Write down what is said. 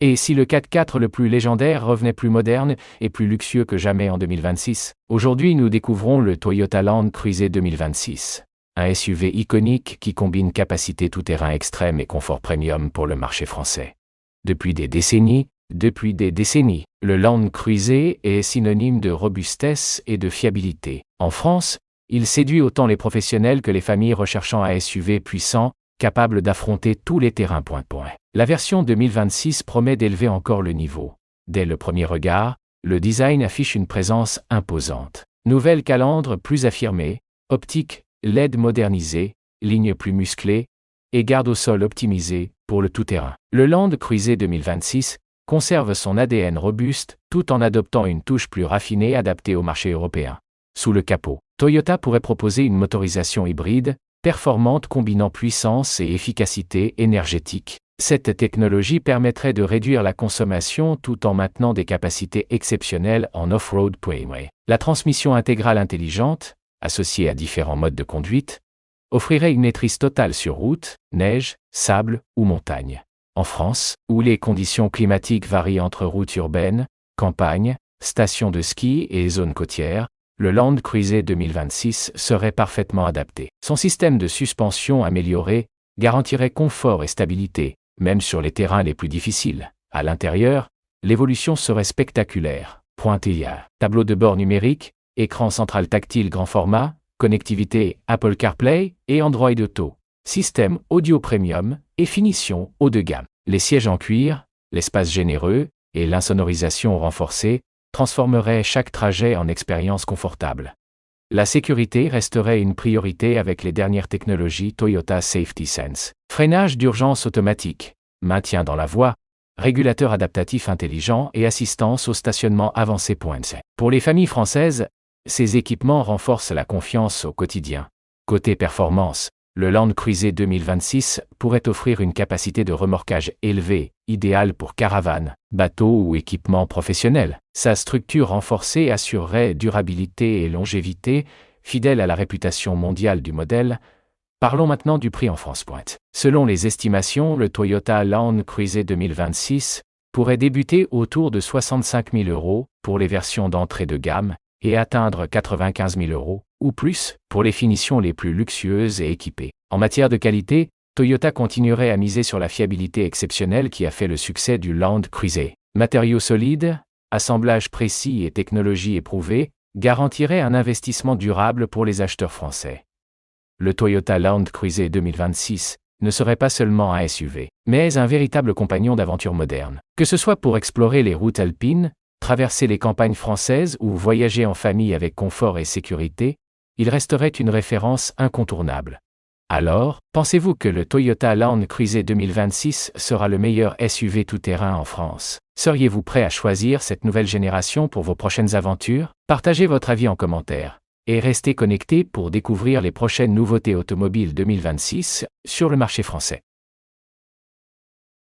Et si le 4x4 le plus légendaire revenait plus moderne et plus luxueux que jamais en 2026? Aujourd'hui, nous découvrons le Toyota Land Cruiser 2026. Un SUV iconique qui combine capacité tout-terrain extrême et confort premium pour le marché français. Depuis des décennies, le Land Cruiser est synonyme de robustesse et de fiabilité. En France, il séduit autant les professionnels que les familles recherchant un SUV puissant, capable d'affronter tous les terrains point-point. La version 2026 promet d'élever encore le niveau. Dès le premier regard, le design affiche une présence imposante. Nouvelle calandre plus affirmée, optique LED modernisée, lignes plus musclées, et garde au sol optimisée pour le tout-terrain. Le Land Cruiser 2026 conserve son ADN robuste tout en adoptant une touche plus raffinée adaptée au marché européen. Sous le capot, Toyota pourrait proposer une motorisation hybride, performante combinant puissance et efficacité énergétique. Cette technologie permettrait de réduire la consommation tout en maintenant des capacités exceptionnelles en off-road. La transmission intégrale intelligente, associée à différents modes de conduite, offrirait une maîtrise totale sur route, neige, sable ou montagne. En France, où les conditions climatiques varient entre routes urbaines, campagnes, stations de ski et zones côtières, le Land Cruiser 2026 serait parfaitement adapté. Son système de suspension amélioré garantirait confort et stabilité, même sur les terrains les plus difficiles. À l'intérieur, l'évolution serait spectaculaire. Tableau de bord numérique, écran central tactile grand format, connectivité Apple CarPlay et Android Auto, système audio premium et finition haut de gamme. Les sièges en cuir, l'espace généreux et l'insonorisation renforcée transformeraient chaque trajet en expérience confortable. La sécurité resterait une priorité avec les dernières technologies Toyota Safety Sense. Freinage d'urgence automatique, maintien dans la voie, régulateur adaptatif intelligent et assistance au stationnement avancé. Pour les familles françaises, ces équipements renforcent la confiance au quotidien. Côté performance, le Land Cruiser 2026 pourrait offrir une capacité de remorquage élevée, idéale pour caravanes, bateaux ou équipements professionnels. Sa structure renforcée assurerait durabilité et longévité, fidèle à la réputation mondiale du modèle. Parlons maintenant du prix en France. Selon les estimations, le Toyota Land Cruiser 2026 pourrait débuter autour de 65 000 € pour les versions d'entrée de gamme et atteindre 95 000 € ou plus pour les finitions les plus luxueuses et équipées. En matière de qualité, Toyota continuerait à miser sur la fiabilité exceptionnelle qui a fait le succès du Land Cruiser. Matériaux solides, assemblage précis et technologie éprouvée garantiraient un investissement durable pour les acheteurs français. Le Toyota Land Cruiser 2026 ne serait pas seulement un SUV, mais un véritable compagnon d'aventure moderne. Que ce soit pour explorer les routes alpines, traverser les campagnes françaises ou voyager en famille avec confort et sécurité, il resterait une référence incontournable. Alors, pensez-vous que le Toyota Land Cruiser 2026 sera le meilleur SUV tout-terrain en France? Seriez-vous prêt à choisir cette nouvelle génération pour vos prochaines aventures? Partagez votre avis en commentaire et restez connectés pour découvrir les prochaines nouveautés automobiles 2026 sur le marché français.